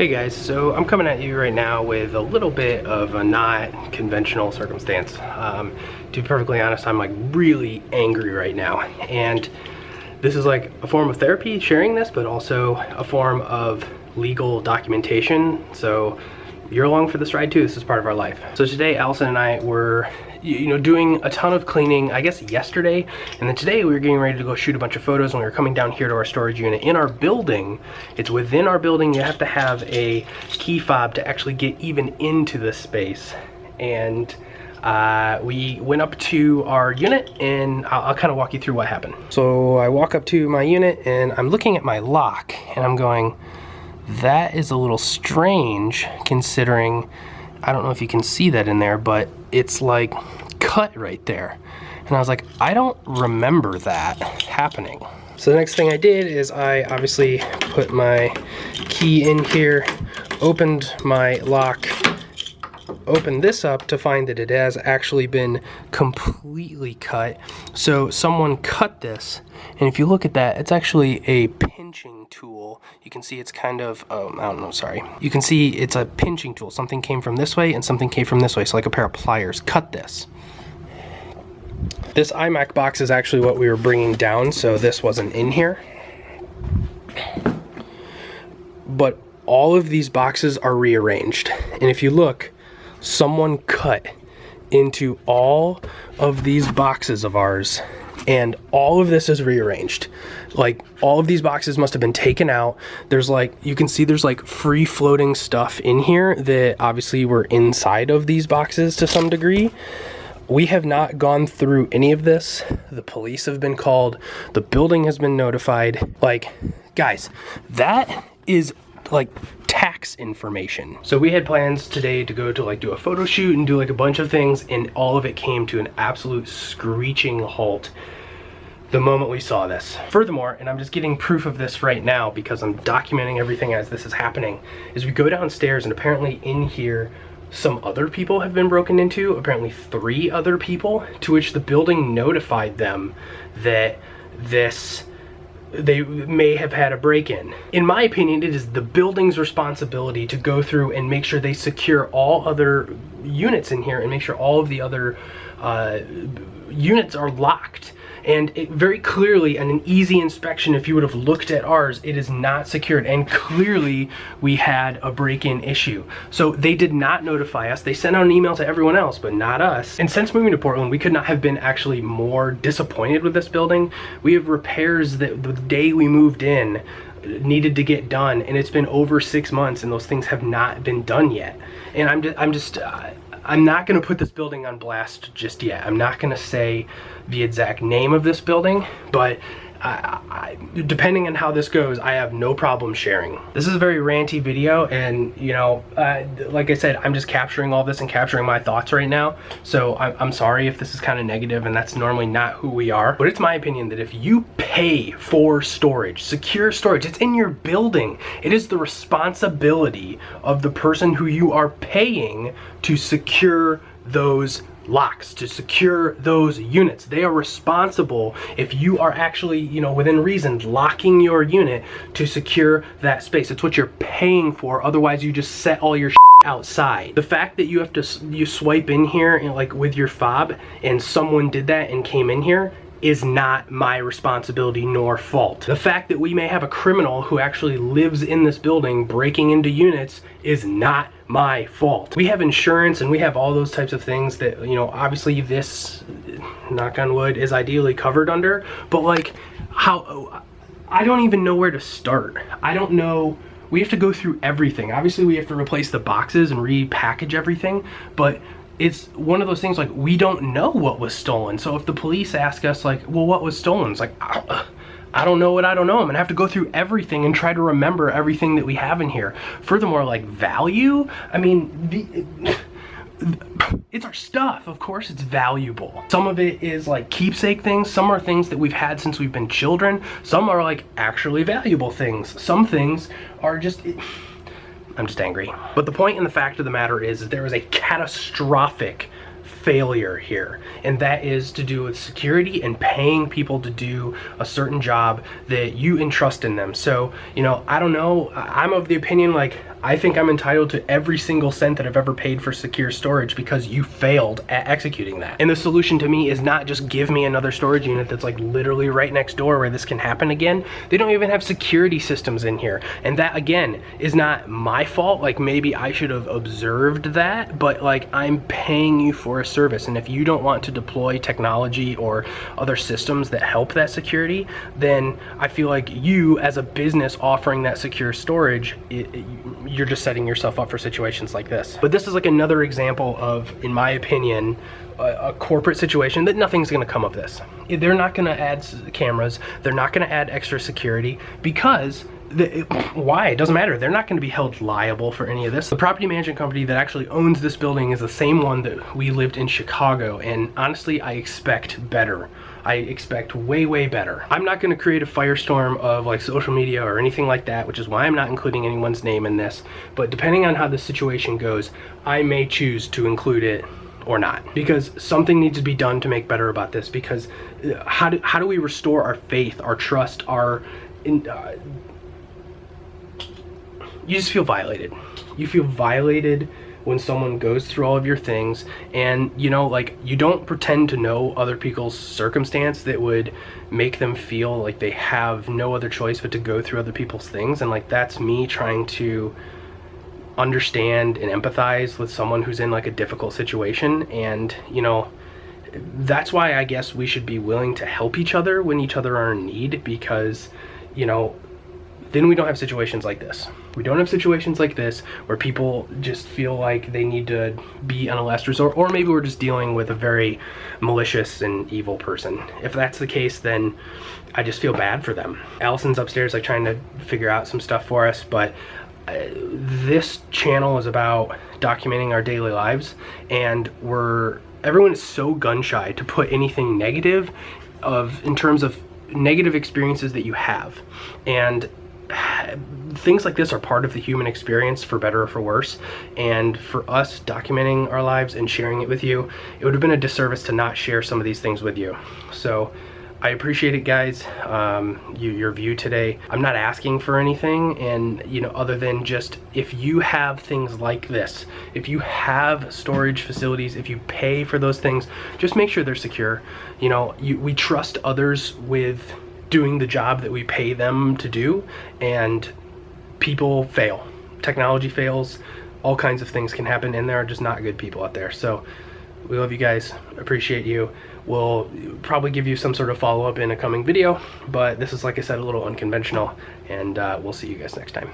Hey guys, so I'm coming at you right now with a little bit of a not conventional circumstance. To be perfectly honest, I'm like really angry right now, and this is like a form of therapy sharing this, but also a form of legal documentation. So you're along for this ride too. This is part of our life. So today Allison and I were doing a ton of cleaning, I guess yesterday, and then today we were getting ready to go shoot a bunch of photos, and we were coming down here to our storage unit in our building. It's within our building. You have to have a key fob to actually get even into this space. And we went up to our unit, and I'll kind of walk you through what happened. So I walk up to my unit and I'm looking at my lock and I'm going, that is a little strange considering, I don't know if you can see that in there, but it's like cut right there. And I was like, I don't remember that happening. So the next thing I did is I obviously put my key in here, opened my lock, opened this up to find that it has actually been completely cut. So someone cut this, and if you look at that, it's actually a pinching tool. You can see it's kind of, I don't know, sorry. You can see it's a pinching tool. Something came from this way and something came from this way. So like a pair of pliers cut this. This iMac box is actually what we were bringing down, so this wasn't in here. But all of these boxes are rearranged. And if you look, someone cut into all of these boxes of ours, and all of this is rearranged. Like, all of these boxes must have been taken out. There's like, you can see there's like free floating stuff in here that obviously were inside of these boxes to some degree. We have not gone through any of this. The police have been called. The building has been notified. Like, guys, that is like tax information. So we had plans today to go to like do a photo shoot and do like a bunch of things, and all of it came to an absolute screeching halt the moment we saw this. Furthermore, and I'm just getting proof of this right now because I'm documenting everything as this is happening, is we go downstairs and apparently in here some other people have been broken into, apparently 3 other people, to which the building notified them that they may have had a break-in. In my opinion, it is the building's responsibility to go through and make sure they secure all other units in here and make sure all of the other units are locked. And it very clearly, in an easy inspection, if you would have looked at ours, it is not secured, and clearly we had a break-in issue. So they did not notify us. They sent out an email to everyone else, but not us. And since moving to Portland, we could not have been actually more disappointed with this building. We have repairs that the day we moved in needed to get done, and it's been over 6 months and those things have not been done yet. And I'm not going to put this building on blast just yet. I'm not going to say the exact name of this building, but depending on how this goes, I have no problem sharing. This is a very ranty video, and like I said, I'm just capturing all this and capturing my thoughts right now. So I'm sorry if this is kind of negative, and that's normally not who we are. But it's my opinion that if you pay for storage, secure storage, it's in your building. It is the responsibility of the person who you are paying to secure those locks, to secure those units. They are responsible, if you are actually, within reason, locking your unit to secure that space. It's what you're paying for. Otherwise, you just set all your shit outside. The fact that you swipe in here and like with your fob and someone did that and came in here is not my responsibility nor fault. The fact that we may have a criminal who actually lives in this building breaking into units is not my fault. We have insurance and we have all those types of things that, obviously this, knock on wood, is ideally covered under, but like, I don't even know where to start. I don't know. We have to go through everything. Obviously we have to replace the boxes and repackage everything, but it's one of those things, like, we don't know what was stolen. So if the police ask us like, well, what was stolen? It's like, I don't know what I don't know. I'm gonna have to go through everything and try to remember everything that we have in here. Furthermore, like value, I mean, it's our stuff. Of course it's valuable. Some of it is like keepsake things. Some are things that we've had since we've been children. Some are like actually valuable things. Some things are just, I'm just angry. But the point and the fact of the matter is there is a catastrophic failure here, and that is to do with security and paying people to do a certain job that you entrust in them. So, you know, I don't know, I'm of the opinion, like, I think I'm entitled to every single cent that I've ever paid for secure storage because you failed at executing that. And the solution to me is not just give me another storage unit that's like literally right next door where this can happen again. They don't even have security systems in here. And that, again, is not my fault. Like, maybe I should have observed that, but like, I'm paying you for a service. And if you don't want to deploy technology or other systems that help that security, then I feel like you as a business offering that secure storage, you're just setting yourself up for situations like this. But this is like another example of, in my opinion, a corporate situation that nothing's gonna come of this. They're not gonna add cameras, they're not gonna add extra security because why? It doesn't matter. They're not going to be held liable for any of this. The property management company that actually owns this building is the same one that we lived in Chicago, and honestly, I expect better. I expect way, way better. I'm not going to create a firestorm of like social media or anything like that, which is why I'm not including anyone's name in this. But depending on how the situation goes, I may choose to include it or not, because something needs to be done to make better about this. Because how do we restore our faith, our trust, you just feel violated. You feel violated when someone goes through all of your things, and you know, like, you don't pretend to know other people's circumstance that would make them feel like they have no other choice but to go through other people's things. And like, that's me trying to understand and empathize with someone who's in like a difficult situation. And you know, that's why I guess we should be willing to help each other when each other are in need, because, you know, then we don't have situations like this. We don't have situations like this where people just feel like they need to be on a last resort, or maybe we're just dealing with a very malicious and evil person. If that's the case, then I just feel bad for them. Allison's upstairs like trying to figure out some stuff for us, but this channel is about documenting our daily lives, and everyone is so gun shy to put anything negative in terms of negative experiences that you have. And things like this are part of the human experience, for better or for worse. And for us documenting our lives and sharing it with you, it would have been a disservice to not share some of these things with you. So I appreciate it, guys, your view today. I'm not asking for anything, and you know, other than just, if you have things like this, if you have storage facilities, if you pay for those things, just make sure they're secure. You know, we trust others with doing the job that we pay them to do, and people fail. Technology fails. All kinds of things can happen, and there are just not good people out there. So we love you guys, appreciate you. We'll probably give you some sort of follow-up in a coming video, but this is, like I said, a little unconventional, and we'll see you guys next time.